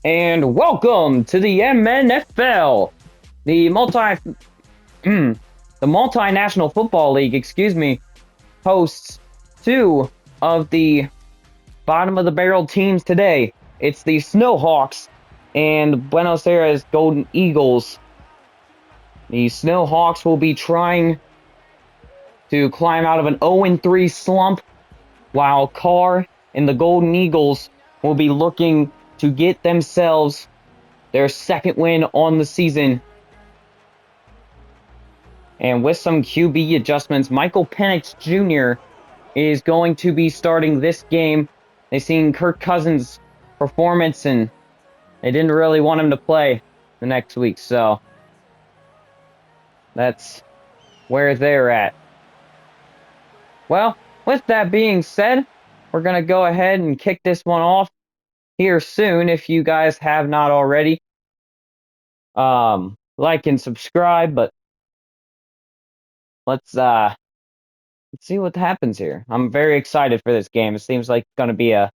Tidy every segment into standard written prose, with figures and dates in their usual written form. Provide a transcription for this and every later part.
And welcome to the MNFL, the the multinational football league, excuse me, hosts two of the bottom of the barrel teams today. It's the Snowhawks and Buenos Aires Golden Eagles. The Snowhawks will be trying to climb out of an 0-3 slump, while Carr and the Golden Eagles will be looking to get themselves their second win on the season. And with some QB adjustments, Michael Penix Jr. is going to be starting this game. They've seen Kirk Cousins' performance, and they didn't really want him to play the next week. So that's where they're at. Well, with that being said, we're going to go ahead and kick this one off here soon. If you guys have not already, like and subscribe, but let's see what happens here. I'm very excited for this game. It seems like it's going to be a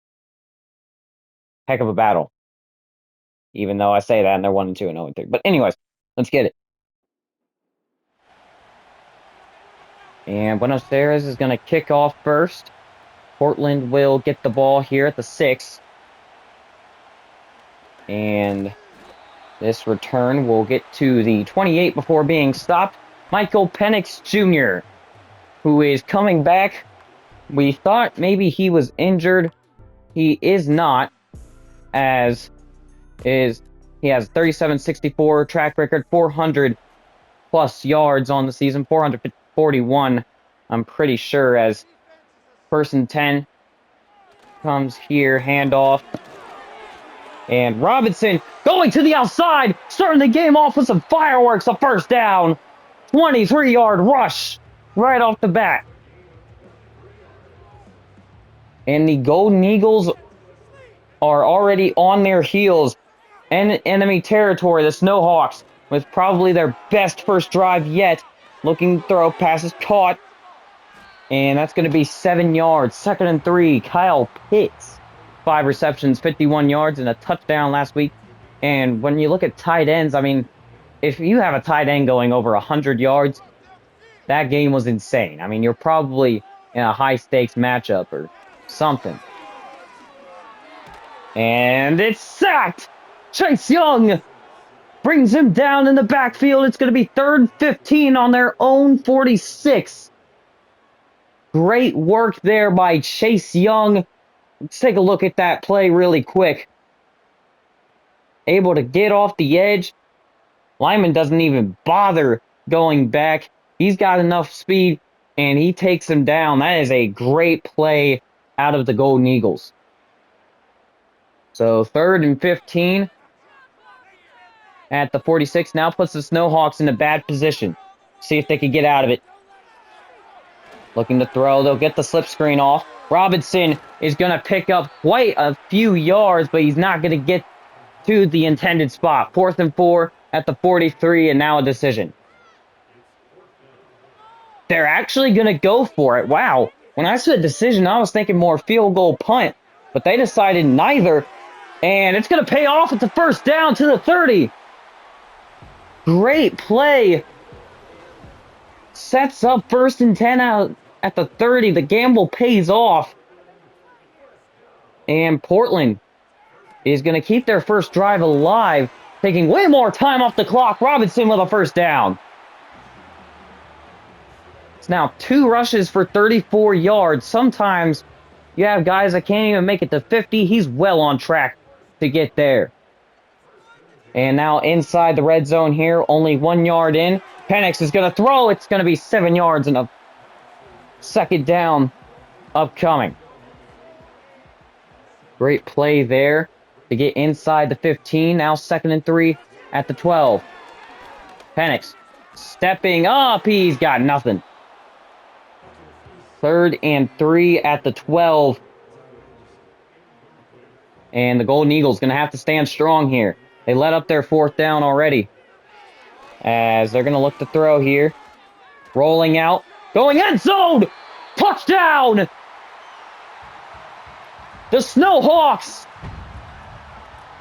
heck of a battle, even though I say that and they're 1-2 and 0-3. But anyways, let's get it. And Buenos Aires is going to kick off first. Portland will get the ball here at the 6. And this return will get to the 28 before being stopped. Michael Penix Jr., who is coming back. We thought maybe he was injured. He is not, as he has 37-64 track record, 400 plus yards on the season, 441, I'm pretty sure, as person 10 comes here, handoff. And Robinson going to the outside, starting the game off with some fireworks, a first down, 23-yard rush right off the bat. And the Golden Eagles are already on their heels in enemy territory, the Snowhawks, with probably their best first drive yet. Looking to throw, passes caught. And that's going to be 7 yards. 2nd and 3, Kyle Pitts. 5 receptions, 51 yards, and a touchdown last week. And when you look at tight ends, I mean, if you have a tight end going over 100 yards, that game was insane. I mean, you're probably in a high-stakes matchup or something. And it's sacked! Chase Young brings him down in the backfield. It's going to be 3rd and 15 on their own 46. Great work there by Chase Young. Let's take a look at that play really quick. Able to get off the edge. Lyman doesn't even bother going back. He's got enough speed, and he takes him down. That is a great play out of the Golden Eagles. So 3rd and 15 at the 46. Now puts the Snowhawks in a bad position. See if they can get out of it. Looking to throw. They'll get the slip screen off. Robinson is going to pick up quite a few yards, but he's not going to get to the intended spot. 4th and 4 at the 43, and now a decision. They're actually going to go for it. Wow. When I said decision, I was thinking more field goal punt, but they decided neither, and it's going to pay off at the first down to the 30. Great play. Sets up 1st and 10 out at the 30. The gamble pays off. And Portland is going to keep their first drive alive, taking way more time off the clock. Robinson with a first down. It's now 2 rushes for 34 yards. Sometimes you have guys that can't even make it to 50. He's well on track to get there. And now inside the red zone here, only 1 yard in. Penix is going to throw. It's going to be 7 yards and a 2nd down upcoming. Great play there to get inside the 15. Now 2nd and 3 at the 12. Penix stepping up. He's got nothing. 3rd and 3 at the 12. And the Golden Eagles going to have to stand strong here. They let up their 4th down already, as they're going to look to throw here. Rolling out. Going end zone! Touchdown! The Snowhawks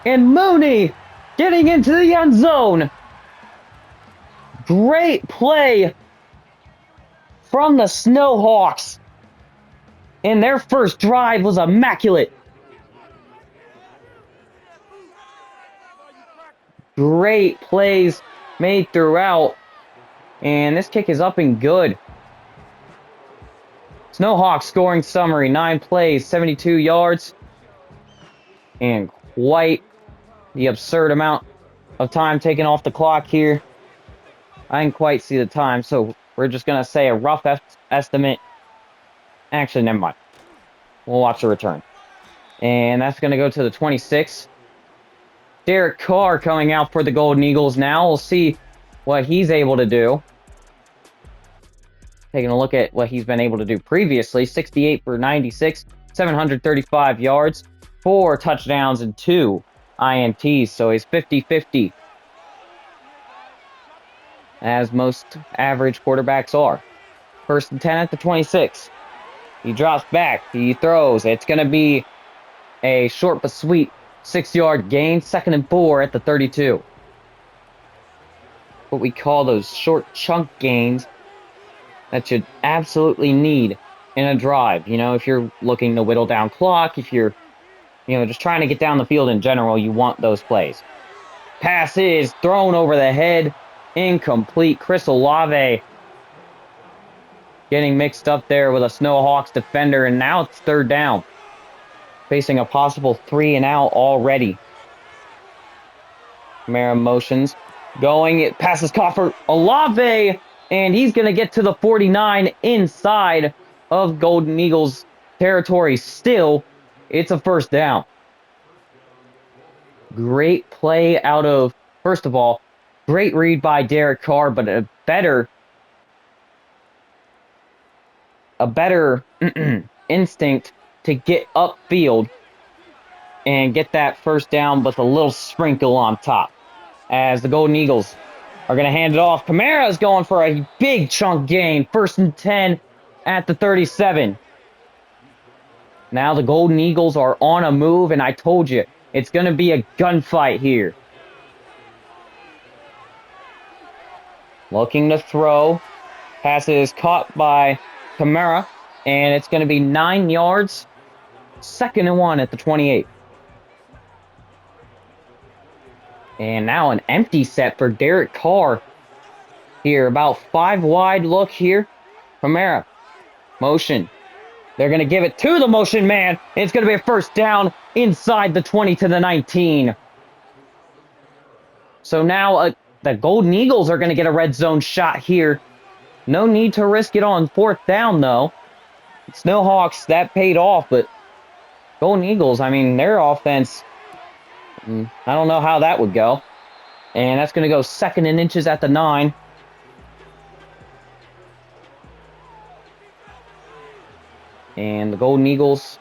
And Mooney getting into the end zone. Great play from the Snowhawks. And their first drive was immaculate. Great plays made throughout. And this kick is up and good. Snowhawks scoring summary, 9 plays, 72 yards. And quite the absurd amount of time taken off the clock here. I didn't quite see the time, so we're just going to say a rough estimate. Actually, never mind. We'll watch the return. And that's going to go to the 26. Derek Carr coming out for the Golden Eagles now. We'll see what he's able to do. Taking a look at what he's been able to do previously. 68 for 96, 735 yards, 4 touchdowns, and 2 INTs. So he's 50-50. As most average quarterbacks are. 1st and 10 at the 26. He drops back. He throws. It's going to be a short but sweet 6-yard gain. 2nd and 4 at the 32. What we call those short chunk gains that you absolutely need in a drive. You know, if you're looking to whittle down clock, if you're, just trying to get down the field in general, you want those plays. Pass is thrown over the head. Incomplete. Chris Olave getting mixed up there with a Snowhawks defender, and now it's 3rd down. Facing a possible 3 and out already. Kamara motions. Going, it passes caught for Olave, and he's going to get to the 49 inside of Golden Eagles territory. Still, it's a 1st down. Great play out of, first of all, great read by Derek Carr, but a better instinct to get upfield and get that 1st down with a little sprinkle on top. As the Golden Eagles are going to hand it off. Kamara is going for a big chunk gain. 1st and 10 at the 37. Now the Golden Eagles are on a move, and I told you, it's going to be a gunfight here. Looking to throw. Pass is caught by Kamara, and it's going to be 9 yards. 2nd and 1 at the 28. And now an empty set for Derek Carr here. About 5 wide look here. Kamara. Motion. They're going to give it to the motion man. It's going to be a 1st down inside the 20 to the 19. So now the Golden Eagles are going to get a red zone shot here. No need to risk it on 4th down, though. Snowhawks, that paid off, but Golden Eagles, I mean, their offense, I don't know how that would go. And that's going to go 2nd and inches at the 9. And the Golden Eagles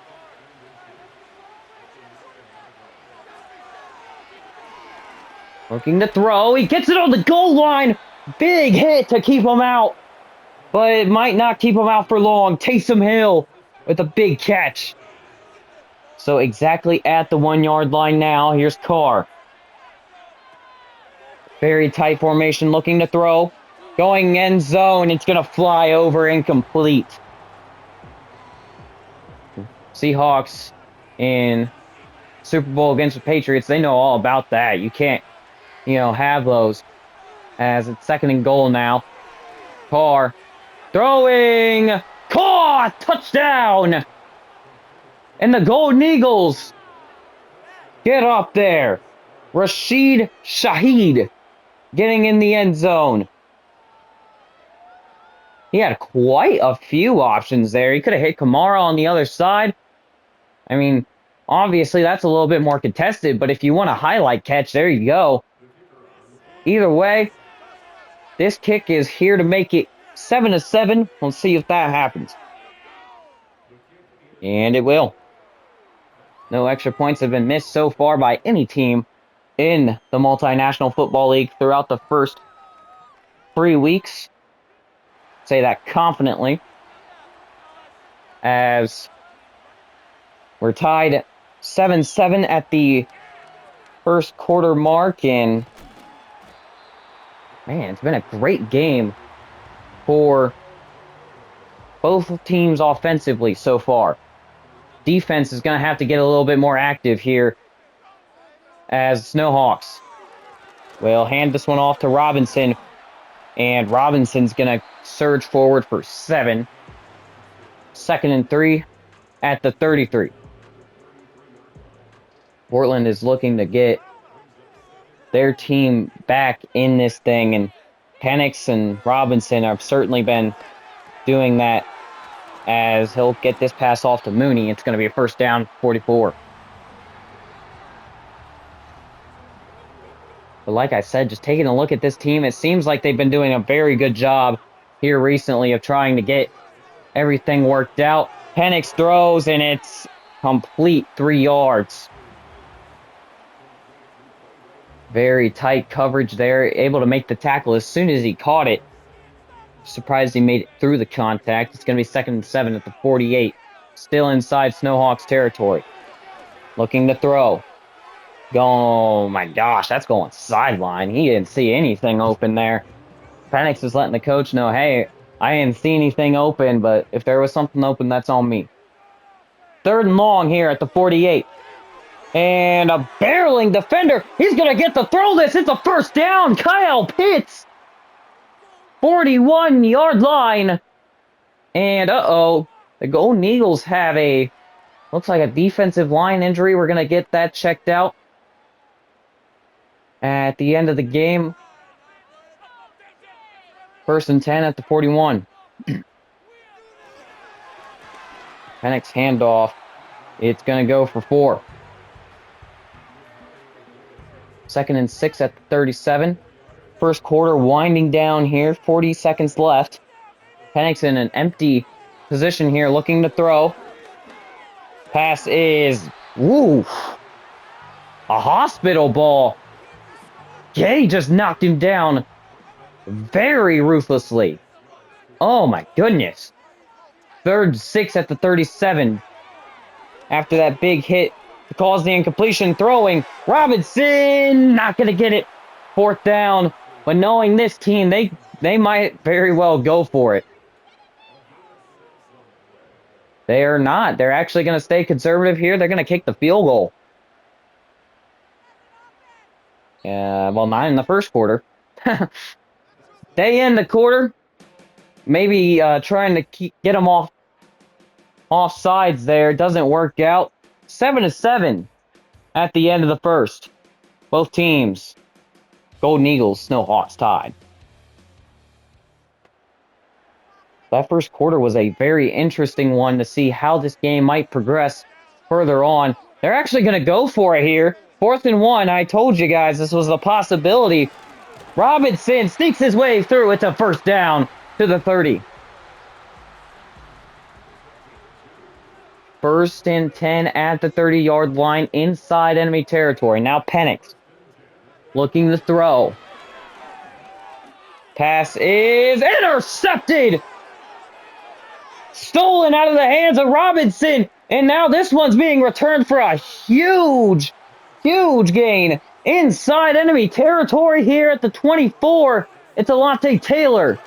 looking to throw. He gets it on the goal line. Big hit to keep him out. But it might not keep him out for long. Taysom Hill with a big catch. So exactly at the 1-yard line now. Here's Carr. Very tight formation, looking to throw. Going end zone. It's going to fly over, incomplete. Seahawks in Super Bowl against the Patriots, they know all about that. You can't, have those. As it's 2nd and goal now. Carr throwing. Caught! Touchdown! And the Golden Eagles get up there. Rashid Shaheed getting in the end zone. He had quite a few options there. He could have hit Kamara on the other side. I mean, obviously that's a little bit more contested, but if you want a highlight catch, there you go. Either way, this kick is here to make it 7-7. We'll see if that happens. And it will. No extra points have been missed so far by any team in the Multinational Football League throughout the first 3 weeks. Say that confidently. As we're tied 7-7 at the first quarter mark, and man, it's been a great game for both teams offensively so far. Defense is going to have to get a little bit more active here as Snowhawks will hand this one off to Robinson, and Robinson's going to surge forward for 7. 2nd and 3 at the 33. Portland is looking to get their team back in this thing, and Penix and Robinson have certainly been doing that as he'll get this pass off to Mooney. It's going to be a first down, 44. But like I said, just taking a look at this team, it seems like they've been doing a very good job here recently of trying to get everything worked out. Penix throws, and it's complete 3 yards. Very tight coverage there, able to make the tackle as soon as he caught it. Surprised he made it through the contact. It's going to be 2nd and 7 at the 48. Still inside Snowhawks territory. Looking to throw. Oh my gosh, that's going sideline. He didn't see anything open there. Penix is letting the coach know, hey, I didn't see anything open, but if there was something open, that's on me. 3rd and long here at the 48. And a barreling defender. He's going to get to throw this. It's a first down. Kyle Pitts. 41-yard line. And the Golden Eagles have looks like a defensive line injury. We're going to get that checked out at the end of the game. 1st and 10 at the 41. Penix handoff. It's going to go for 4. 2nd and 6 at the 37. First quarter winding down here. 40 seconds left. Penix in an empty position here, looking to throw. Pass is, a hospital ball. Gay just knocked him down very ruthlessly. Oh my goodness. 3rd and 6 at the 37. After that big hit to cause the incompletion, throwing. Robinson not going to get it. 4th down. But knowing this team, they might very well go for it. They are not. They're actually going to stay conservative here. They're going to kick the field goal. Well, not in the first quarter. They end the quarter. Maybe trying to get them off sides there. Doesn't work out. 7-7 at the end of the first. Both teams, Golden Eagles, Snowhawks tied. That first quarter was a very interesting one to see how this game might progress further on. They're actually going to go for it here. 4th and 1. I told you guys this was a possibility. Robinson sneaks his way through. It's a first down to the 30. 1st and 10 at the 30-yard line inside enemy territory. Now Penix looking to throw. Pass is intercepted. Stolen out of the hands of Robinson. And now this one's being returned for a huge gain inside enemy territory here at the 24. It's Alontae Taylor.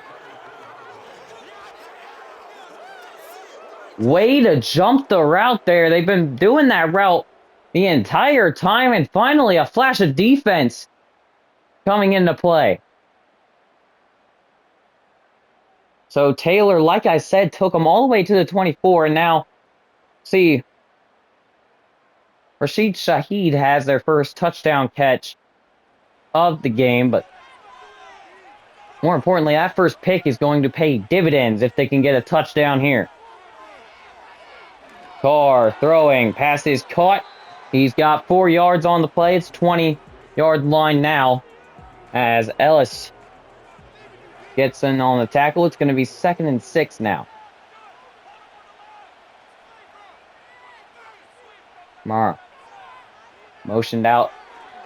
Way to jump the route there. They've been doing that route the entire time, and finally a flash of defense coming into play. So Taylor, like I said, took him all the way to the 24, and now, see, Rashid Shaheed has their first touchdown catch of the game, but more importantly, that first pick is going to pay dividends if they can get a touchdown here. Carr throwing, pass is caught. He's got 4 yards on the play. It's 20-yard line now as Ellis gets in on the tackle. It's going to be 2nd and 6 now. Mara motioned out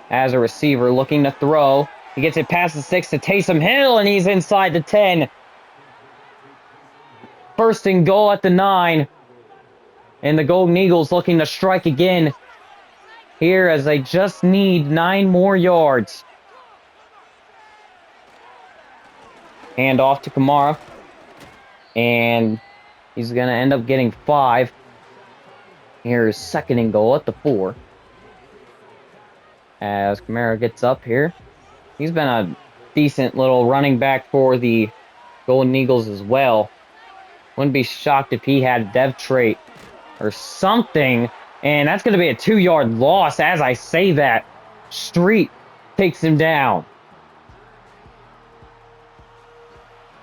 as a receiver looking to throw. He gets it past the 6 to Taysom Hill, and he's inside the 10. 1st and goal at the 9. And the Golden Eagles looking to strike again here as they just need 9 more yards. Hand off to Kamara. And he's going to end up getting 5. Here's 2nd and goal at the 4. As Kamara gets up here. He's been a decent little running back for the Golden Eagles as well. Wouldn't be shocked if he had a dev trait or something. And that's going to be a 2-yard loss as I say that. Street takes him down.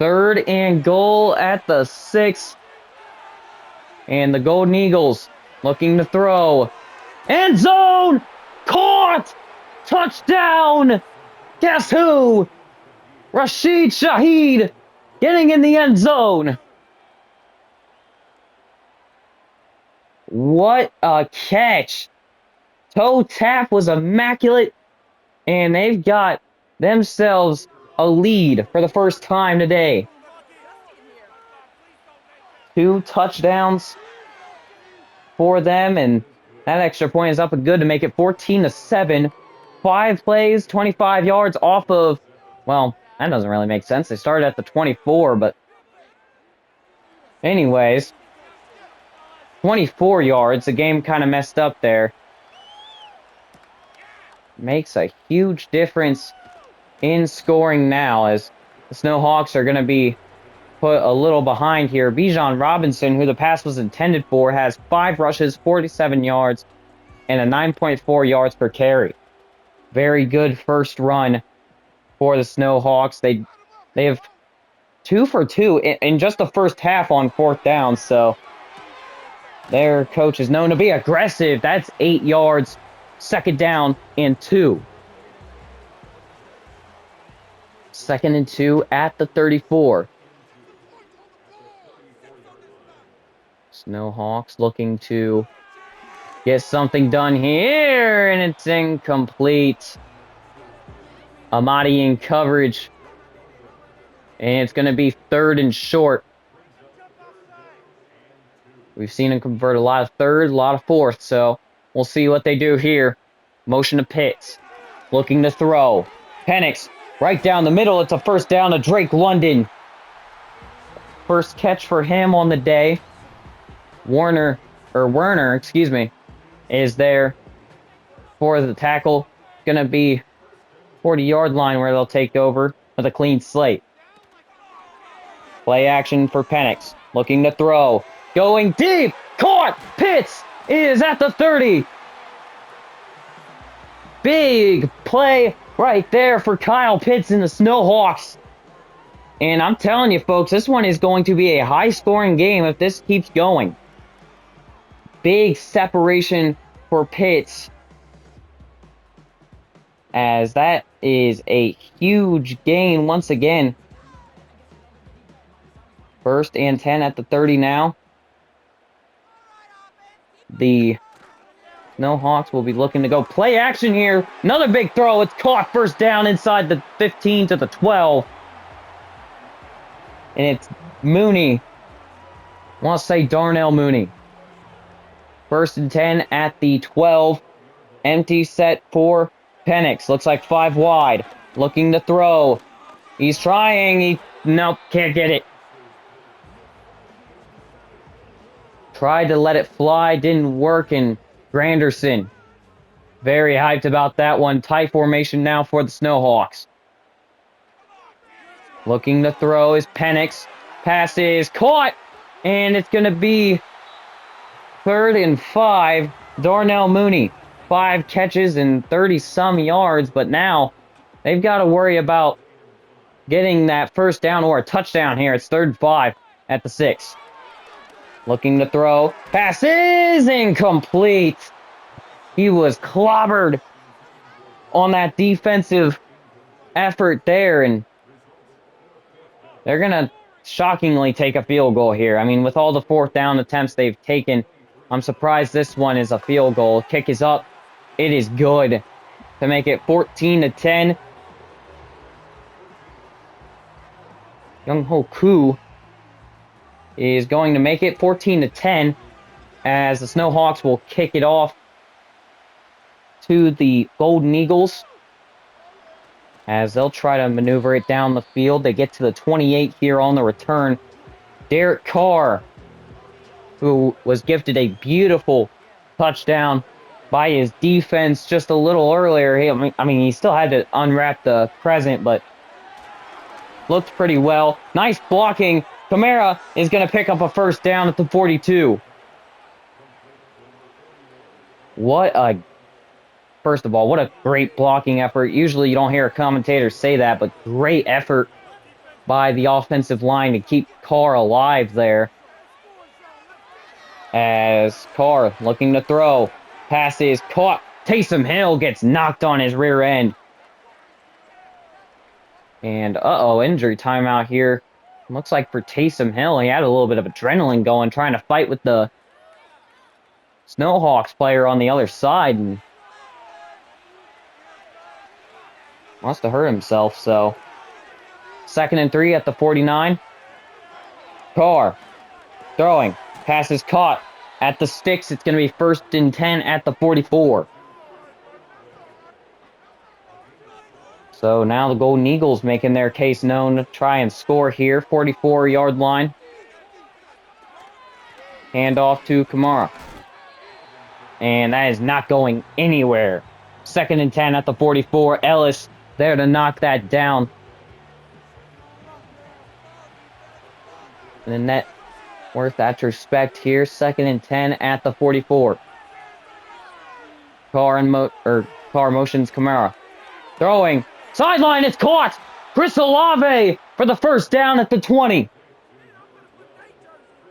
3rd and goal at the 6. And the Golden Eagles looking to throw. End zone! Caught! Touchdown! Guess who? Rashid Shaheed getting in the end zone. What a catch. Toe tap was immaculate. And they've got themselves a lead for the first time today. 2 touchdowns for them, and that extra point is up and good to make it 14-7. 5 plays, 25 yards off of, well, that doesn't really make sense. They started at the 24, but anyways, 24 yards. The game kind of messed up there. Makes a huge difference in scoring now as the Snowhawks are going to be put a little behind here. Bijan Robinson, who the pass was intended for, has 5 rushes, 47 yards, and a 9.4 yards per carry. Very good first run for the Snowhawks. They have 2 for 2 in just the first half on 4th down, so their coach is known to be aggressive. That's 8 yards, 2nd down and 2. 2nd and 2 at the 34. Snowhawks looking to get something done here, and it's incomplete. Amadi in coverage. And it's going to be 3rd and short. We've seen him convert a lot of 3rd, a lot of 4th, so we'll see what they do here. Motion to Pitts. Looking to throw. Penix right down the middle. It's a 1st down to Drake London. First catch for him on the day. Werner, is there for the tackle. Going to be 40-yard line where they'll take over with a clean slate. Play action for Penix. Looking to throw. Going deep. Caught. Pitts is at the 30. Big play right there for Kyle Pitts and the Snowhawks. And I'm telling you, folks, this one is going to be a high-scoring game if this keeps going. Big separation for Pitts, as that is a huge gain once again. 1st and 10 at the 30 now. The Snowhawks will be looking to go play action here. Another big throw. It's caught. 1st down inside the 15 to the 12. And it's Mooney. I want to say Darnell Mooney. 1st and 10 at the 12. Empty set for Penix. Looks like 5 wide. Looking to throw. He's trying. Nope, can't get it. Tried to let it fly. Didn't work. And Granderson. Very hyped about that one. Tight formation now for the Snowhawks. Looking to throw is Penix. Pass is caught. And it's going to be 3rd and 5. Darnell Mooney. 5 catches and 30-some yards. But now they've got to worry about getting that 1st down or a touchdown here. It's 3rd and 5 at the 6. Looking to throw. Pass is incomplete. He was clobbered on that defensive effort there. And they're going to shockingly take a field goal here. I mean, with all the 4th down attempts they've taken, I'm surprised this one is a field goal. Kick is up. It is good to make it 14-10. Young-Ho Koo is going to make it 14-10 as the Snowhawks will kick it off. to the Golden Eagles as they'll try to maneuver it down the field. They get to the 28 here on the return. Derek Carr, who was gifted a beautiful touchdown by his defense just a little earlier. He still had to unwrap the present, but looked pretty well. Nice blocking. Kamara is going to pick up a first down at the 42. First of all, what a great blocking effort. Usually you don't hear a commentator say that, but great effort by the offensive line to keep Carr alive there. As Carr looking to throw. Pass is caught. Taysom Hill gets knocked on his rear end. And, injury timeout here. Looks like for Taysom Hill, he had a little bit of adrenaline going, trying to fight with the Snowhawks player on the other side, and must have hurt himself, so. 2nd and 3 at the 49. Carr throwing. Pass is caught at the sticks. It's going to be 1st and 10 at the 44. So now the Golden Eagles making their case known to try and score here. 44-yard line. Handoff to Kamara. And that is not going anywhere. 2nd and 10 at the 44. Ellis there to knock that down. And the net worth that respect here. 2nd and 10 at the 44. Carr motions Kamara. Throwing. Sideline, it's caught. Chris Olave for the first down at the 20.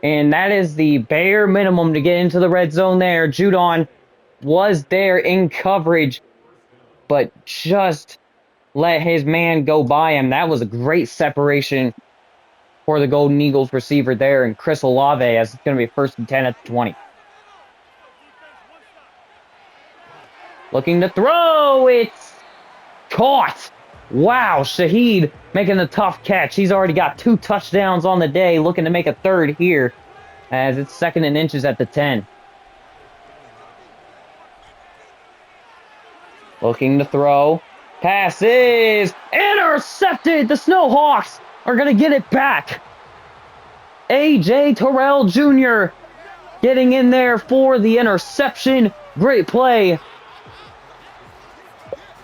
And that is the bare minimum to get into the red zone there. Judon was there in coverage, but just let his man go by him. That was a great separation for the Golden Eagles receiver there, and Chris Olave, as it's going to be 1st and 10 at the 20. Looking to throw. It's caught. Wow, Shaheed making the tough catch. He's already got 2 touchdowns on the day, looking to make a 3rd here as it's 2nd and inches at the 10. Looking to throw. Pass is intercepted. The Snowhawks are going to get it back. A.J. Terrell Jr. getting in there for the interception. Great play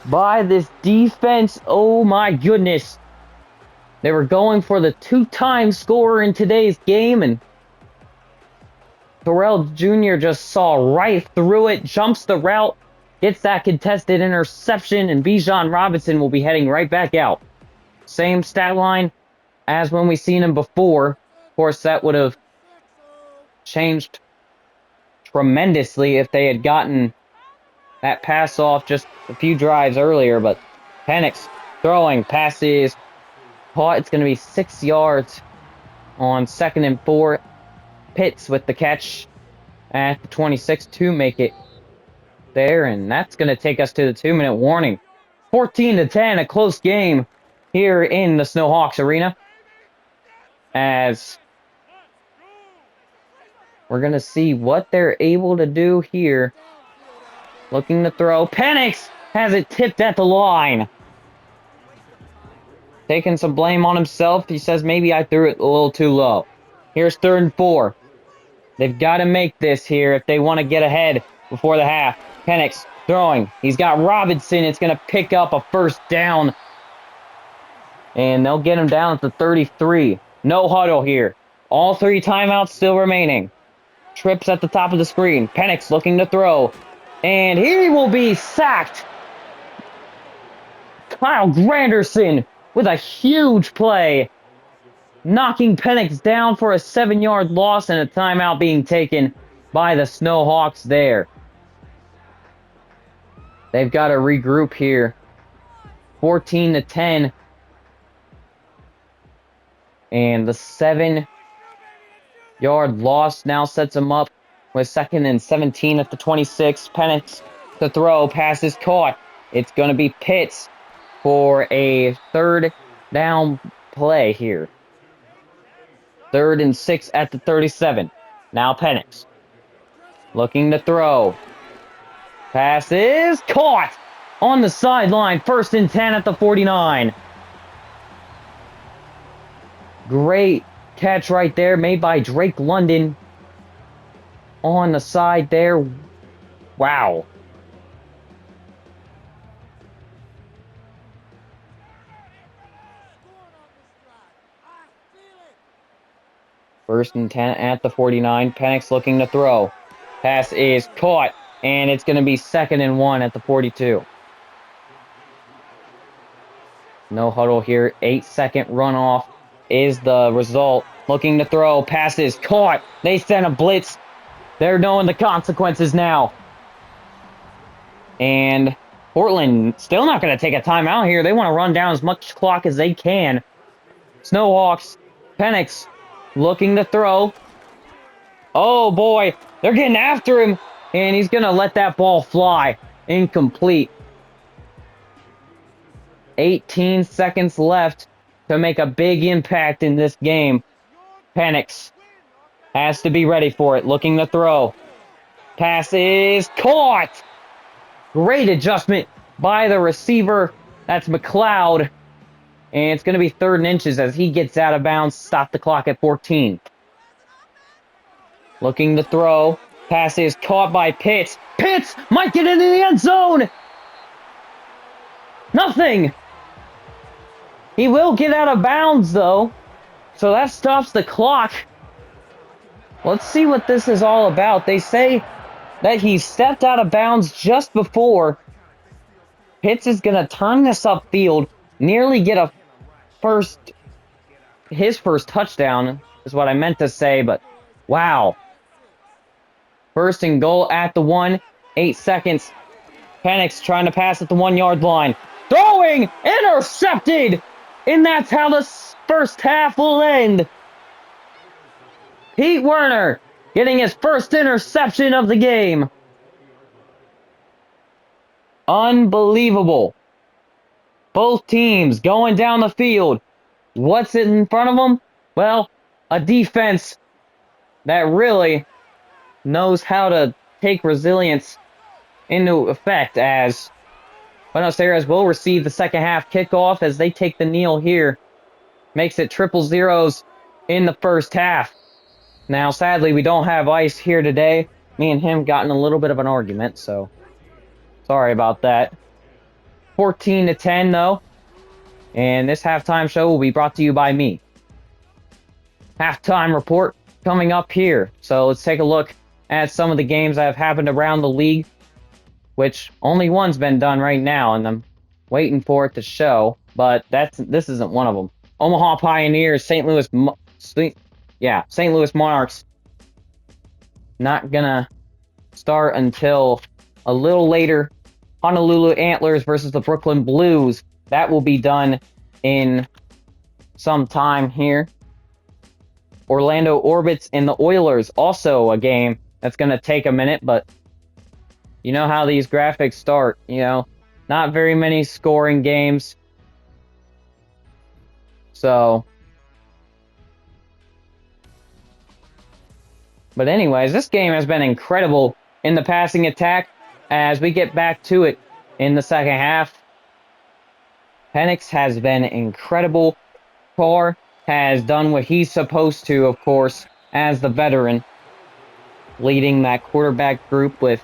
by this defense. Oh my goodness. They were going for the 2-time scorer in today's game, and Terrell Jr. just saw right through it, jumps the route, gets that contested interception, and Bijan Robinson will be heading right back out. Same stat line as when we seen him before. Of course, that would have changed tremendously if they had gotten that pass off just a few drives earlier, but Penix throwing. Passes caught. It's going to be 6 yards on 2nd and 4. Pitts with the catch at the 26 to make it there, and that's going to take us to the 2-minute warning. 14-10, a close game here in the Snowhawks arena, as we're going to see what they're able to do here. Looking to throw. Penix has it tipped at the line. Taking some blame on himself. He says, maybe I threw it a little too low. Here's 3rd and 4. They've got to make this here if they want to get ahead before the half. Penix throwing. He's got Robinson. It's going to pick up a first down. And they'll get him down at the 33. No huddle here. All 3 timeouts still remaining. Trips at the top of the screen. Penix looking to throw. And he will be sacked. Kyle Granderson with a huge play, knocking Penix down for a 7-yard loss, and a timeout being taken by the Snowhawks there. They've got to regroup here. 14-10. And the 7-yard loss now sets them up with 2nd and 17 at the 26. Penix to throw. Pass is caught. It's going to be Pitts for a 3rd down play here. 3rd and 6 at the 37. Now Penix looking to throw. Pass is caught on the sideline. 1st and 10 at the 49. Great catch right there made by Drake London on the side there. Wow. First and 10 at the 49. Penix looking to throw. Pass is caught, and it's going to be 2nd and 1 at the 42. No huddle here. 8-second runoff is the result. Looking to throw. Pass is caught. They sent a blitz. They're knowing the consequences now. And Portland still not going to take a timeout here. They want to run down as much clock as they can. Snowhawks. Penix looking to throw. Oh, boy. They're getting after him. And he's going to let that ball fly. Incomplete. 18 seconds left to make a big impact in this game. Penix has to be ready for it. Looking to throw. Pass is caught. Great adjustment by the receiver. That's McLeod. And it's going to be 3rd and inches as he gets out of bounds. Stop the clock at 14. Looking to throw. Pass is caught by Pitts. Pitts might get into the end zone. Nothing. He will get out of bounds, though. So that stops the clock. Let's see what this is all about. They say that he stepped out of bounds just before. Pitts is going to turn this upfield. Nearly get his first touchdown is what I meant to say, but wow. 1st and goal at the 1. 8 seconds. Penix trying to pass at the 1-yard line. Throwing! Intercepted! And that's how the first half will end. Pete Werner getting his first interception of the game. Unbelievable. Both teams going down the field. What's in front of them? Well, a defense that really knows how to take resilience into effect, as Buenos Aires will receive the second half kickoff as they take the kneel here. Makes it 0-0 in the first half. Now, sadly, we don't have Ice here today. Me and him got in a little bit of an argument, so sorry about that. 14-10, though. And this halftime show will be brought to you by me. Halftime report coming up here. So let's take a look at some of the games that have happened around the league, which only one's been done right now, and I'm waiting for it to show, but this isn't one of them. Omaha Pioneers, St. Louis Monarchs. Not gonna start until a little later. Honolulu Antlers versus the Brooklyn Blues. That will be done in some time here. Orlando Orbits and the Oilers, also a game that's going to take a minute, but you know how these graphics start, not very many scoring games. So, but anyways, this game has been incredible in the passing attack as we get back to it in the second half. Penix has been incredible. Carr has done what he's supposed to, of course, as the veteran, leading that quarterback group with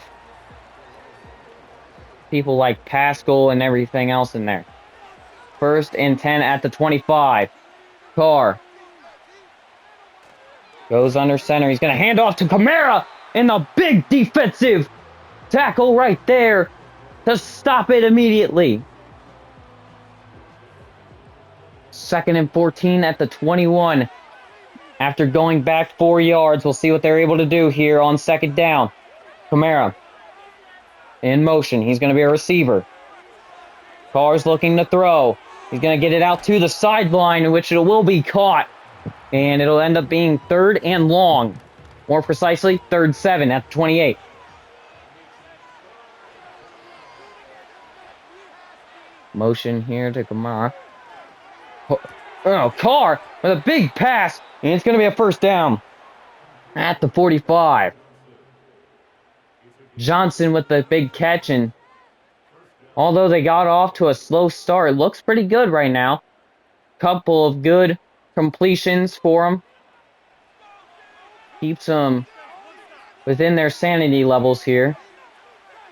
people like Pascal and everything else in there. 1st and 10 at the 25. Carr goes under center. He's going to hand off to Kamara, and the big defensive tackle right there to stop it immediately. 2nd and 14 at the 21. After going back 4 yards, we'll see what they're able to do here on 2nd down. Kamara in motion. He's going to be a receiver. Carr's looking to throw. He's going to get it out to the sideline, in which it will be caught. And it'll end up being 3rd and long. More precisely, 3rd 7 at the 28. Motion here to Kamara. Oh, Carr with a big pass, and it's going to be a 1st down at the 45. Johnson with the big catch, and although they got off to a slow start, it looks pretty good right now. Couple of good completions for them. Keeps them within their sanity levels here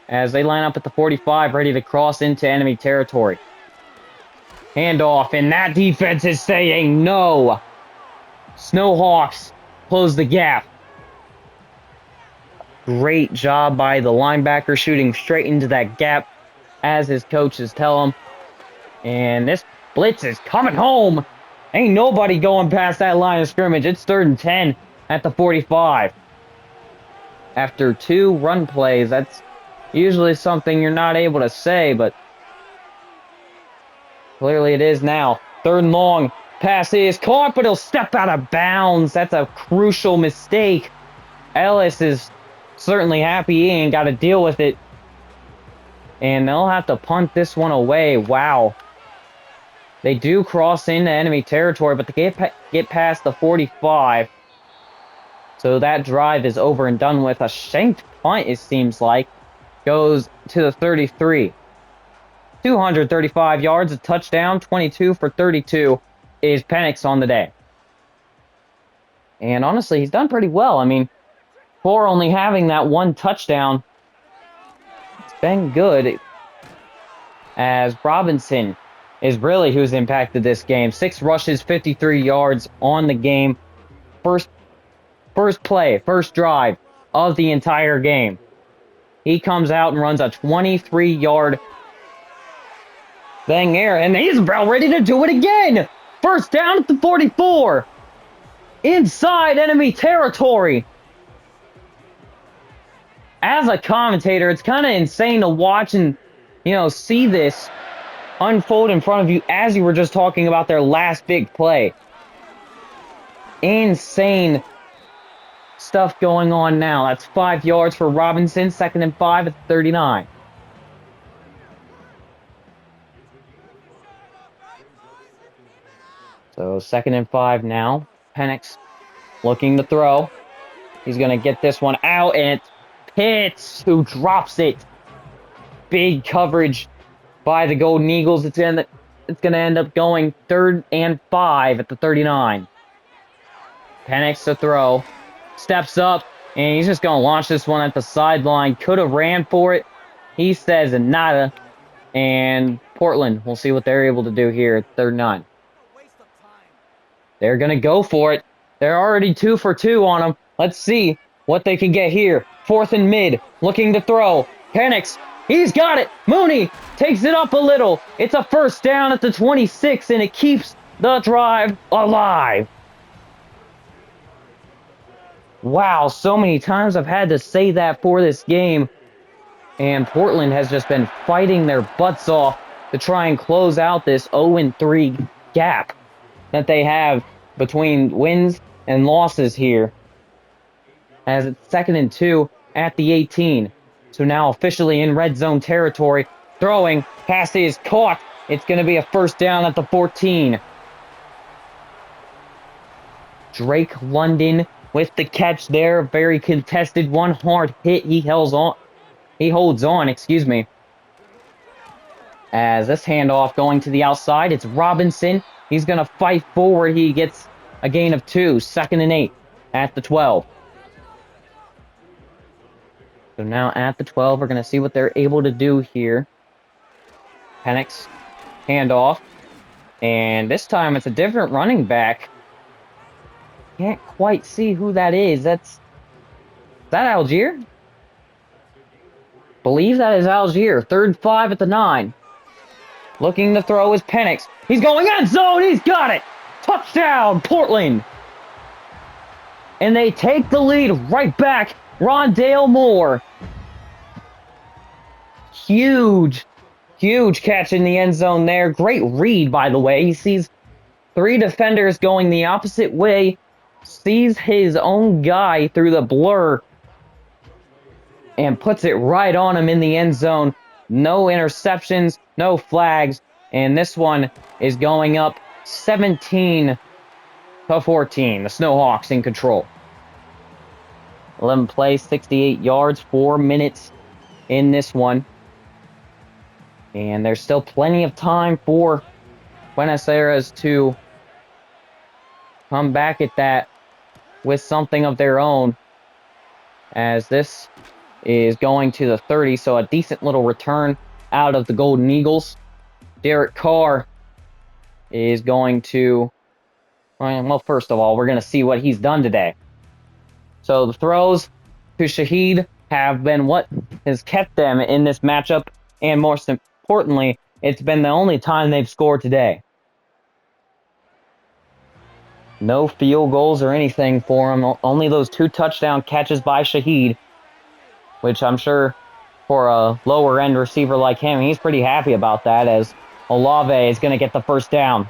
as they line up at the 45, ready to cross into enemy territory. Handoff, and that defense is saying no. Snowhawks close the gap. Great job by the linebacker, shooting straight into that gap as his coaches tell him. And this blitz is coming home. Ain't nobody going past that line of scrimmage. It's 3rd and 10 at the 45. After 2 run plays, that's usually something you're not able to say, but clearly it is now. 3rd and long. Pass is caught, but he'll step out of bounds. That's a crucial mistake. Ellis is certainly happy he ain't got to deal with it. And they'll have to punt this one away. Wow. They do cross into enemy territory, but they get past the 45. So that drive is over and done with. A shanked punt, it seems like, goes to the 33. 235 yards, a touchdown, 22 for 32 is Penix on the day. And honestly, he's done pretty well. I mean, for only having that 1 touchdown, it's been good. As Robinson is really who's impacted this game. 6 rushes, 53 yards on the game. First play, first drive of the entire game. He comes out and runs a 23-yard bang air, and he's about ready to do it again. First down at the 44. Inside enemy territory. As a commentator, it's kind of insane to watch and, see this unfold in front of you as you were just talking about their last big play. Insane stuff going on now. That's 5 yards for Robinson. 2nd and 5 at the 39. So 2nd and 5 now. Penix looking to throw. He's going to get this one out, and it's Pitts who drops it. Big coverage by the Golden Eagles. It's going to end up going 3rd and 5 at the 39. Penix to throw. Steps up, and he's just going to launch this one at the sideline. Could have ran for it. He says nada. And Portland, we'll see what they're able to do here at 3rd and 9. They're going to go for it. They're already 2 for 2 on them. Let's see what they can get here. 4th and mid, looking to throw. Penix, he's got it. Mooney takes it up a little. It's a first down at the 26, and it keeps the drive alive. Wow, so many times I've had to say that for this game. And Portland has just been fighting their butts off to try and close out this 0-3 gap that they have between wins and losses here. As it's 2nd and 2 at the 18. So now officially in red zone territory. Throwing, pass is caught. It's going to be a first down at the 14. Drake London with the catch there. Very contested one. Hard hit. He holds on, As this handoff going to the outside, it's Robinson. He's going to fight forward. He gets a gain of 2. 2nd and 8 at the 12. So now at the 12, we're going to see what they're able to do here. Penix, handoff. And this time it's a different running back. Can't quite see who that is. Is that Algier? Believe that is Algier. 3rd and 5 at the 9. Looking to throw is Penix. He's going end zone. He's got it. Touchdown, Portland. And they take the lead right back. Rondale Moore. Huge catch in the end zone there. Great read, by the way. He sees 3 defenders going the opposite way. Sees his own guy through the blur. And puts it right on him in the end zone. No interceptions, no flags. And this one is going up 17-14. The Snowhawks in control. 11 plays, 68 yards, 4 minutes in this one. And there's still plenty of time for Buenos Aires to come back at that with something of their own, as this is going to the 30, so a decent little return out of the Golden Eagles. Derek Carr is going to, well, first of all, we're going to see what he's done today. So the throws to Shaheed have been what has kept them in this matchup, and most importantly, it's been the only time they've scored today. No field goals or anything for him, only those 2 touchdown catches by Shaheed, which I'm sure for a lower-end receiver like him, he's pretty happy about that, as Olave is going to get the first down.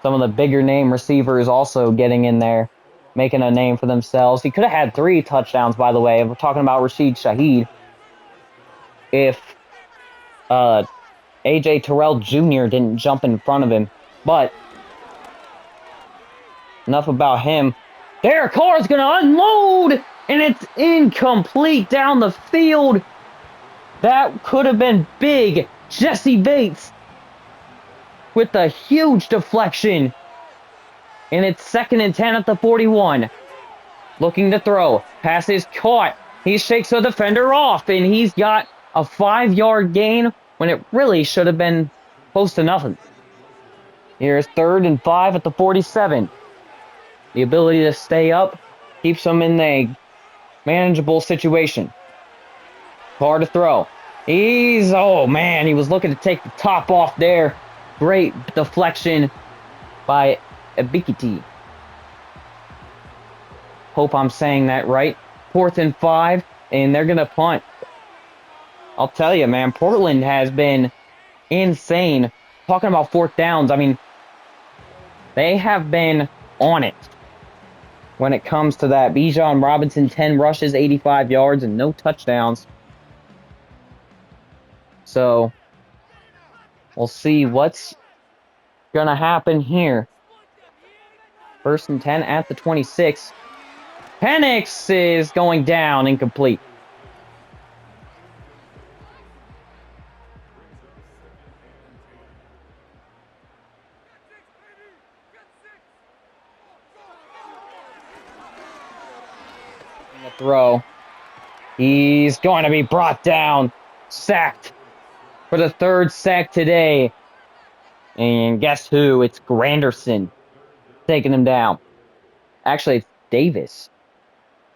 Some of the bigger-name receivers also getting in there, making a name for themselves. He could have had 3 touchdowns, by the way. We're talking about Rashid Shaheed. If A.J. Terrell Jr. didn't jump in front of him. But enough about him. Derek Carr is going to unload, and it's incomplete down the field. That could have been big. Jesse Bates with a huge deflection. And it's 2nd and 10 at the 41. Looking to throw. Pass is caught. He shakes the defender off, and he's got a 5-yard gain when it really should have been close to nothing. Here's 3rd and 5 at the 47. The ability to stay up keeps them in a manageable situation. Carr to throw. Oh man, he was looking to take the top off there. Great deflection by Ebikiti. Hope I'm saying that right. 4th and 5, and they're going to punt. I'll tell you, man, Portland has been insane. Talking about 4th downs, I mean, they have been on it when it comes to that. Bijan Robinson, 10 rushes, 85 yards, and no touchdowns. So, we'll see what's going to happen here. 1st and 10 at the 26. Penix is going down, incomplete. The throw. He's going to be brought down. Sacked for the 3rd sack today. And guess who? It's Granderson taking him down. Actually, it's Davis.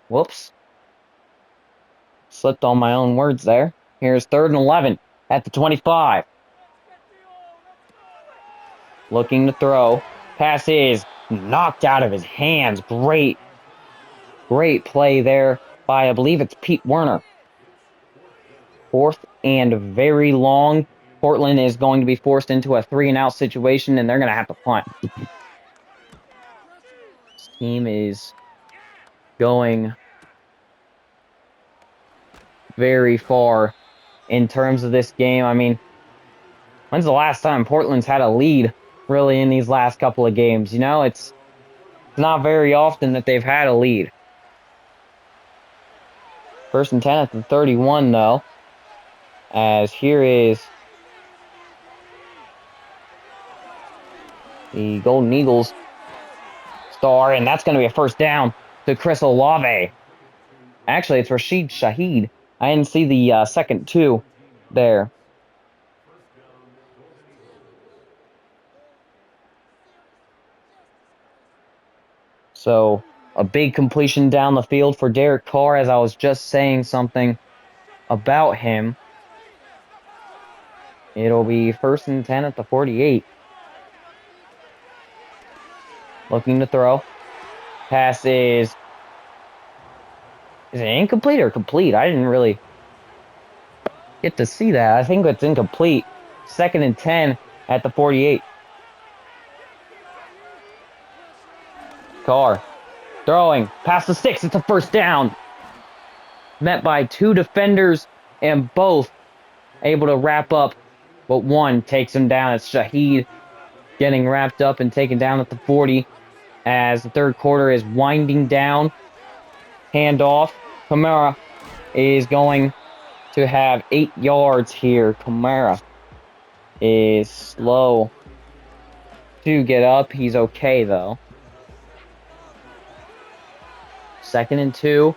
Whoops. Slipped on my own words there. Here's 3rd and 11 at the 25. Looking to throw. Pass is knocked out of his hands. Great play there by, I believe it's Pete Werner. 4th and very long. Portland is going to be forced into a 3-and-out situation, and they're going to have to punt. This team is going very far in terms of this game. I mean, when's the last time Portland's had a lead, really, in these last couple of games? You know, it's not very often that they've had a lead. 1st and 10 at the 31, though. As here is the Golden Eagles star, and that's going to be a 1st down to Chris Olave. Actually, it's Rashid Shaheed. I didn't see the 2nd 2 there. So, a big completion down the field for Derek Carr, as I was just saying something about him. It'll be 1st and 10 at the 48. Looking to throw. Pass is it incomplete or complete? I didn't really get to see that. I think it's incomplete. 2nd and 10 at the 48. Carr throwing past the sticks. It's a 1st down. Met by 2 defenders, and both able to wrap up, but one takes him down. It's Shaheed getting wrapped up and taken down at the 40 as the 3rd quarter is winding down. Handoff. Kamara is going to have 8 yards here. Kamara is slow to get up. He's okay, though. 2nd and 2.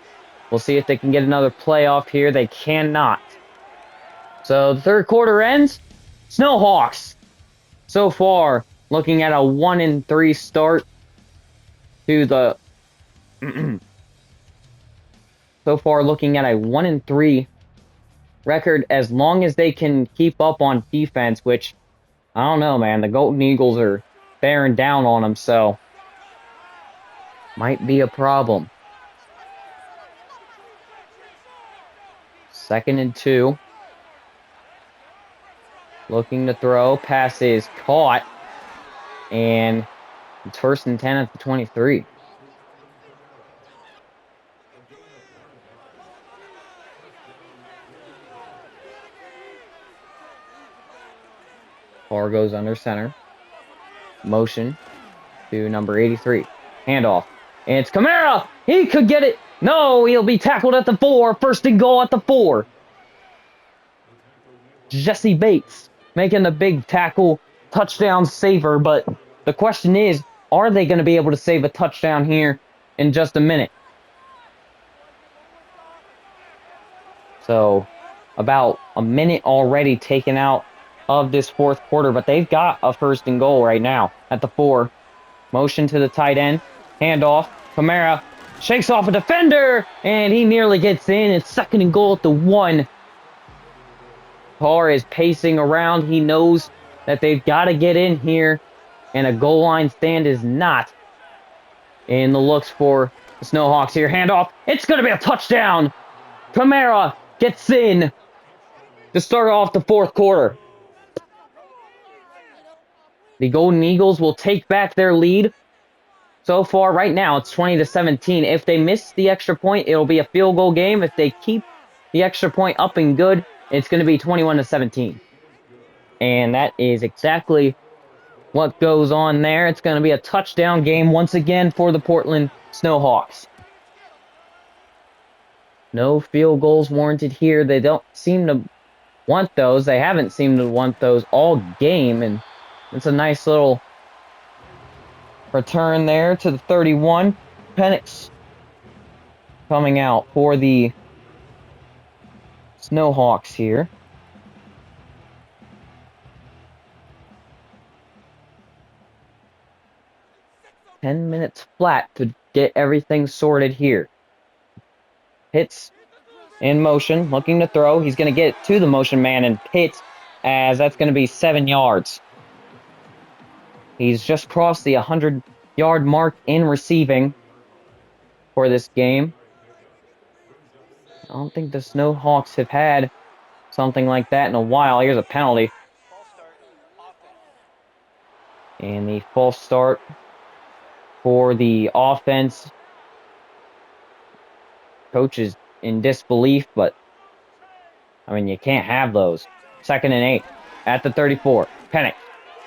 We'll see if they can get another playoff here. They cannot. So the 3rd quarter ends. Snowhawks, so far, looking at a 1-3 start to the... so far, looking at a 1-3 record as long as they can keep up on defense, which, I don't know, man. The Golden Eagles are bearing down on them, so might be a problem. 2nd and 2. Looking to throw. Pass is caught. And it's 1st and 10 at the 23. Carr goes under center. Motion to number 83. Handoff. And it's Kamara. He could get it. No, he'll be tackled at the 4. 1st and goal at the 4. Jesse Bates making the big tackle, touchdown saver. But the question is, are they going to be able to save a touchdown here in just a minute? So, about a minute already taken out of this 4th quarter, but they've got a 1st and goal right now at the 4. Motion to the tight end. Handoff. Kamara shakes off a defender, and he nearly gets in. It's 2nd and goal at the 1. Carr is pacing around. He knows that they've got to get in here, and a goal line stand is not in the looks for the Snowhawks here. Handoff. It's going to be a touchdown. Kamara gets in to start off the 4th quarter. The Golden Eagles will take back their lead. So far, right now, it's 20-17. If they miss the extra point, it'll be a field goal game. If they keep the extra point up and good, it's going to be 21-17. And that is exactly what goes on there. It's going to be a touchdown game once again for the Portland Snowhawks. No field goals warranted here. They don't seem to want those. They haven't seemed to want those all game, and it's a nice little return there to the 31. Penix coming out for the Snowhawks here. "10 minutes flat to get everything sorted here." Pitts in motion, looking to throw. He's going to get to the motion man and Pitts, as that's going to be 7 yards. He's just crossed the 100-yard mark in receiving for this game. I don't think the Snowhawks have had something like that in a while. Here's a penalty. And the false start for the offense. Coach is in disbelief, but I mean, you can't have those. 2nd and 8 at the 34. Penix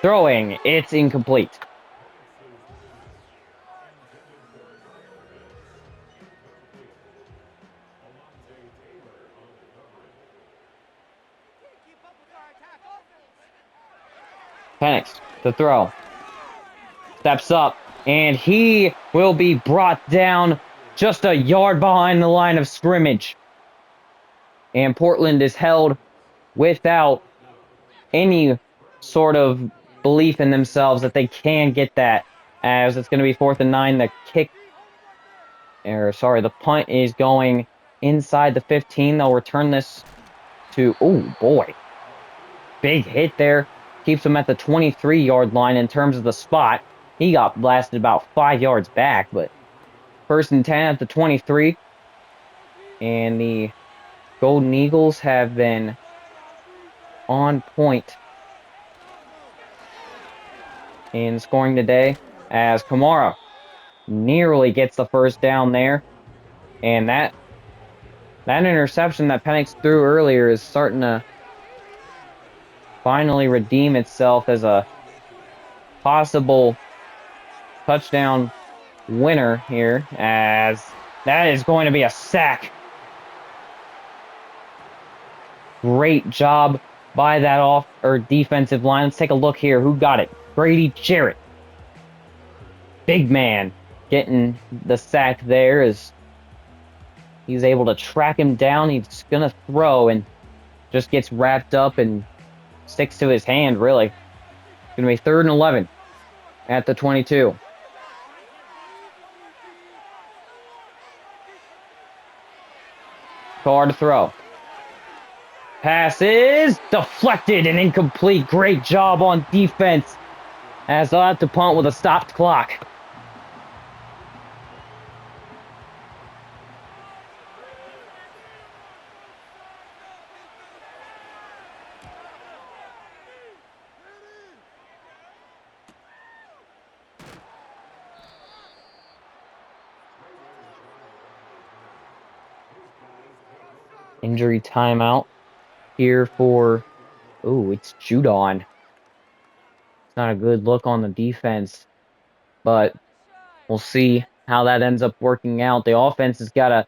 throwing. It's incomplete. Penix to throw. Steps up, and he will be brought down just a yard behind the line of scrimmage. And Portland is held without any sort of belief in themselves that they can get that, as it's going to be 4th and 9. The punt is going inside the 15. They'll return this to, oh boy, big hit there. Keeps him at the 23-yard line in terms of the spot. He got blasted about 5 yards back, but 1st and 10 at the 23. And the Golden Eagles have been on point in scoring today, as Kamara nearly gets the 1st down there. And that interception that Penix threw earlier is starting to finally redeem itself as a possible touchdown winner here, as that is going to be a sack. great job by that defensive line. Let's take a look here. Who got it? Grady Jarrett. Big man getting the sack there as he's able to track him down. He's going to throw and just gets wrapped up and sticks to his hand, really. It's going to be 3rd and 11 at the 22. Carr to throw. Pass is deflected and incomplete. Great job on defense as they'll have to punt with a stopped clock. Injury timeout here for, it's Judon. It's not a good look on the defense, but we'll see how that ends up working out. The offense has got to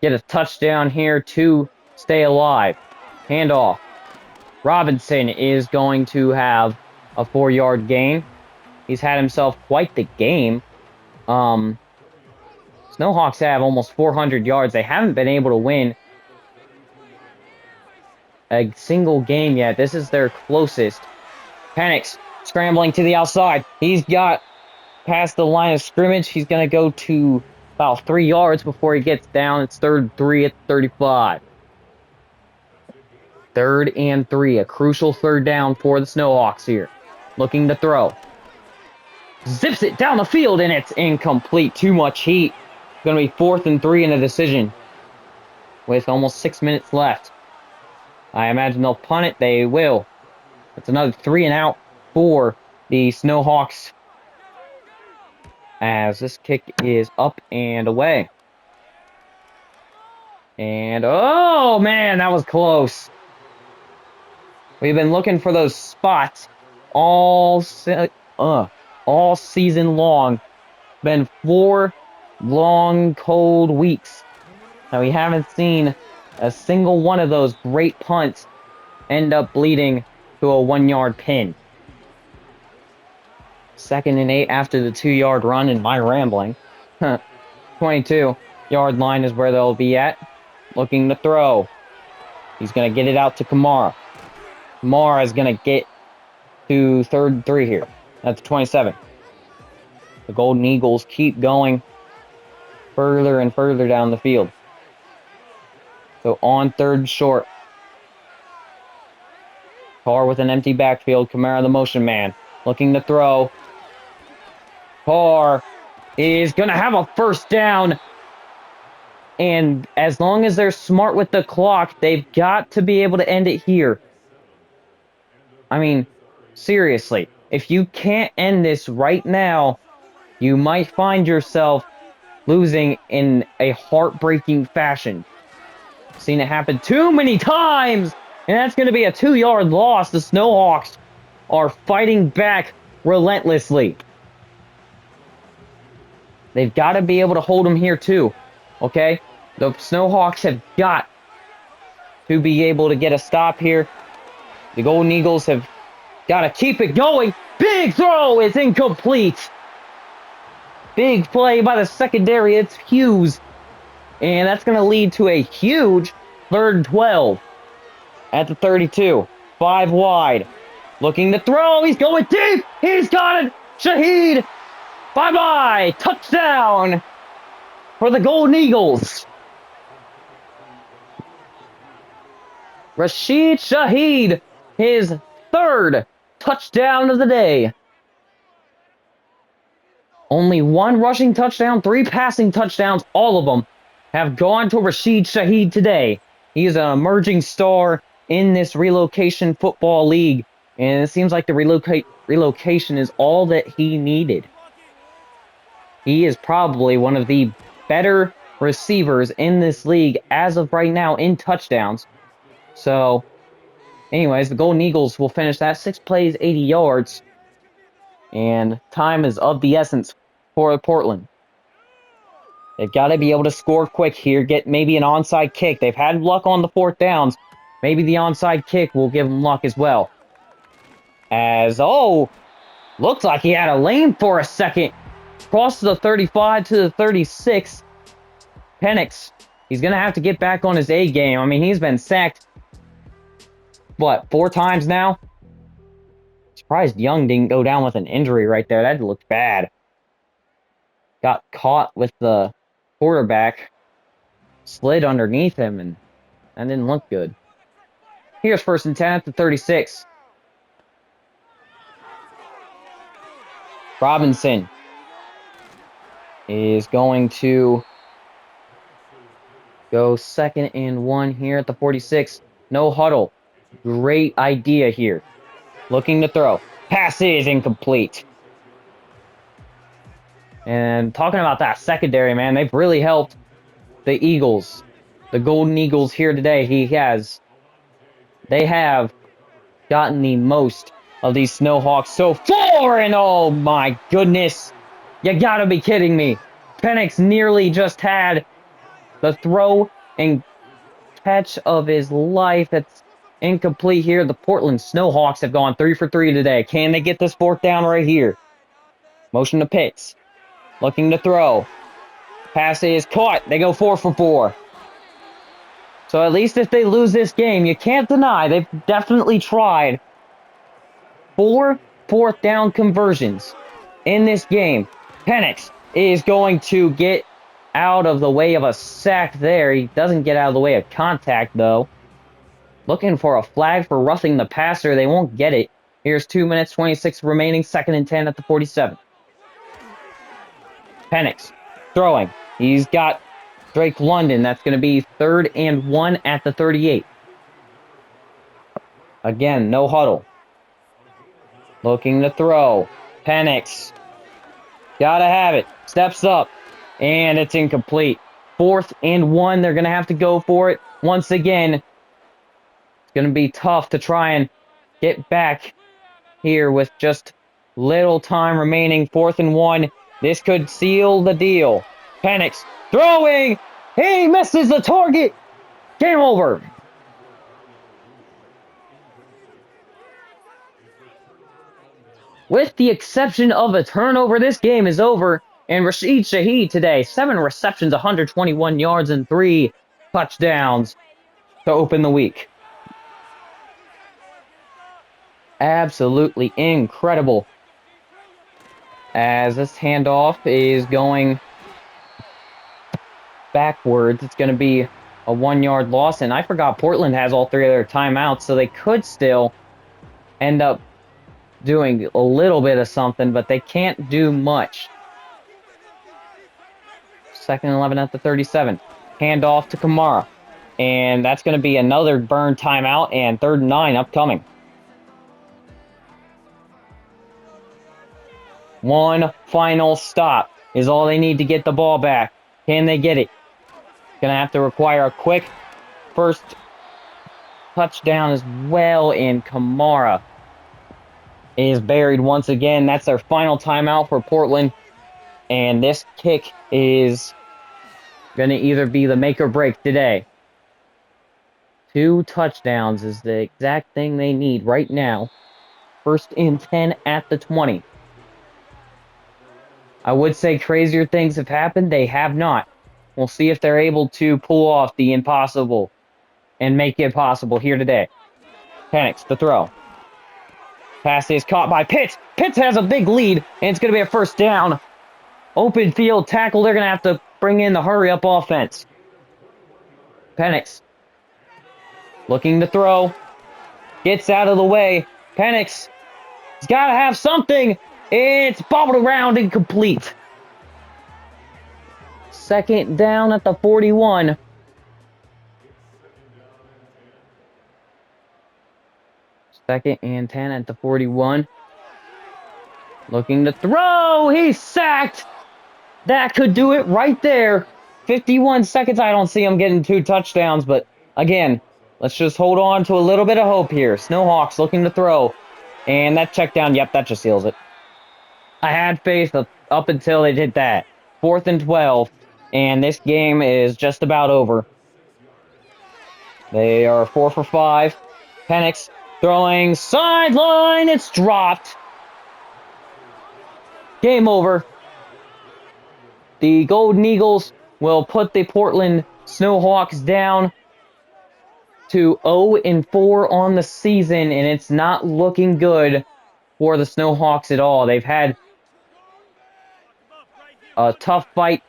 get a touchdown here to stay alive. Handoff. Robinson is going to have a 4-yard gain. He's had himself quite the game. Snowhawks have almost 400 yards. They haven't been able to win a single game yet. This is their closest. Penix scrambling to the outside. He's got past the line of scrimmage. He's going to go to about 3 yards before he gets down. It's 3rd and 3 at 35. 3rd and 3. A crucial 3rd down for the Snowhawks here. Looking to throw. Zips it down the field and it's incomplete. Too much heat. Going to be 4th and 3 in a decision with almost 6 minutes left. I imagine they'll punt it. They will. It's another 3 and out for the Snowhawks as this kick is up and away. And, oh, man, that was close. We've been looking for those spots all season long. Been 4 long, cold weeks. Now, we haven't seen a single one of those great punts end up leading to a 1-yard pin. 2nd and 8 after the 2-yard run and my rambling. 22-yard line is where they'll be at. Looking to throw. He's going to get it out to Kamara. Kamara is going to get to 3rd and 3 here. That's 27. The Golden Eagles keep going further and further down the field. So on 3rd and short. Carr with an empty backfield. Kamara the motion man. Looking to throw. Carr is going to have a 1st down. And as long as they're smart with the clock, they've got to be able to end it here. I mean, seriously. If you can't end this right now, you might find yourself losing in a heartbreaking fashion. Seen it happen too many times, and that's going to be a 2-yard loss. The Snowhawks are fighting back relentlessly. They've got to be able to hold them here too, okay? The Snowhawks have got to be able to get a stop here. The Golden Eagles have got to keep it going. Big throw is incomplete. Big play by the secondary. It's Hughes. And that's going to lead to a huge 3rd and 12 at the 32. 5 wide. Looking to throw. He's going deep. He's got it. Shaheed. Bye-bye. Touchdown for the Golden Eagles. Rashid Shaheed, his 3rd touchdown of the day. Only 1 rushing touchdown, 3 passing touchdowns. All of them have gone to Rashid Shaheed today. He is an emerging star in this relocation football league. And it seems like the relocation is all that he needed. He is probably one of the better receivers in this league as of right now in touchdowns. So, anyways, the Golden Eagles will finish that 6 plays, 80 yards. And time is of the essence for Portland. They've got to be able to score quick here, get maybe an onside kick. They've had luck on the 4th downs. Maybe the onside kick will give him luck as well. Looks like he had a lane for a second. Cross the 35 to the 36. Penix, he's going to have to get back on his A game. I mean, he's been sacked, what, 4 times now? Surprised Young didn't go down with an injury right there. That looked bad. Got caught with the quarterback. Slid underneath him, and that didn't look good. Here's 1st and 10 at the 36. Robinson is going to go 2nd and 1 here at the 46. No huddle. Great idea here. Looking to throw. Pass is incomplete. And talking about that secondary, man, they've really helped the Eagles. The Golden Eagles here today. They have gotten the most of these Snowhawks so far, and oh my goodness. You gotta be kidding me. Penix nearly just had the throw and catch of his life. That's incomplete here. The Portland Snowhawks have gone 3 for 3 today. Can they get this 4th down right here? Motion to Pitts. Looking to throw. Pass is caught. They go 4 for 4. So at least if they lose this game, you can't deny they've definitely tried 4 4th down conversions in this game. Penix is going to get out of the way of a sack there. He doesn't get out of the way of contact, though. Looking for a flag for roughing the passer. They won't get it. Here's 2 minutes, 26 remaining. 2nd and 10 at the 47. Penix throwing. He's got Drake London. That's going to be 3rd and 1 at the 38. Again, no huddle. Looking to throw. Penix. Gotta have it. Steps up. And it's incomplete. 4th and 1. They're going to have to go for it. Once again, it's going to be tough to try and get back here with just little time remaining. 4th and 1. This could seal the deal. Penix throwing. He misses the target. Game over. With the exception of a turnover, this game is over. And Rashid Shaheed today, 7 receptions, 121 yards, and 3 touchdowns to open the week. Absolutely incredible. As this handoff is going backwards, it's going to be a 1-yard loss. And I forgot Portland has all 3 of their timeouts, so they could still end up doing a little bit of something, but they can't do much. 2nd and 11 at the 37. Handoff to Kamara. And that's going to be another burn timeout, and 3rd and 9 upcoming. One final stop is all they need to get the ball back. Can they get it? Going to have to require a quick first touchdown as well, and Kamara is buried once again. That's their final timeout for Portland. And this kick is going to either be the make or break today. 2 touchdowns is the exact thing they need right now. 1st and 10 at the 20. I would say crazier things have happened. They have not. We'll see if they're able to pull off the impossible and make it possible here today. Penix to throw. Pass is caught by Pitts. Pitts has a big lead, and it's going to be a 1st down. Open field tackle. They're going to have to bring in the hurry-up offense. Penix looking to throw. Gets out of the way. Penix has got to have something. It's bobbled around, incomplete. 2nd down at the 41. Second and 10 at the 41. Looking to throw. He's sacked. That could do it right there. 51 seconds. I don't see him getting 2 touchdowns, but again, let's just hold on to a little bit of hope here. Snowhawks looking to throw. And that check down, yep, that just seals it. I had faith up until they did that. 4th and 12, and this game is just about over. They are 4 for 5. Penix throwing sideline. It's dropped. Game over. The Golden Eagles will put the Portland Snowhawks down to 0-4 on the season, and it's not looking good for the Snowhawks at all. They've had a tough fight.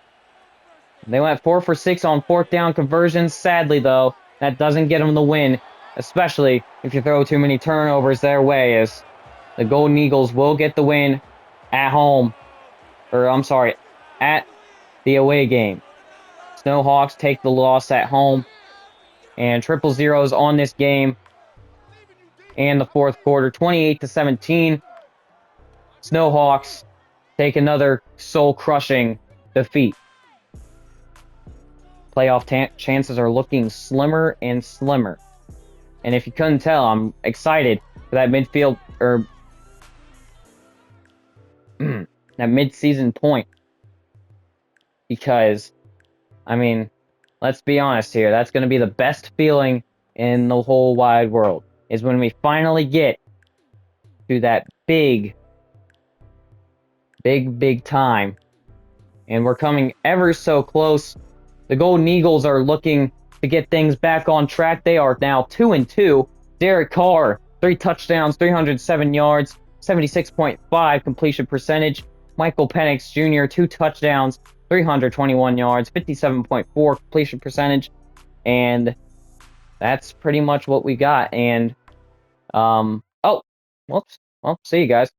They went 4 for 6 on fourth down conversions. Sadly, though, that doesn't get them the win, especially if you throw too many turnovers their way, as the Golden Eagles will get the win at home. Or, I'm sorry, at the away game. Snowhawks take the loss at home. And triple zeros on this game. And the fourth quarter, 28-17. Snowhawks take another soul-crushing defeat. Playoff chances are looking slimmer and slimmer. And if you couldn't tell, I'm excited for that midfield, or that mid-season point. Because, I mean, let's be honest here, that's going to be the best feeling in the whole wide world, is when we finally get to that big time. And we're coming ever so close. The Golden Eagles are looking to get things back on track. They are now 2-2. Derek Carr, 3 touchdowns, 307 yards, 76.5 completion percentage. Michael Penix Jr., 2 touchdowns, 321 yards, 57.4 completion percentage. And that's pretty much what we got. And, oh, whoops. Well, see you guys.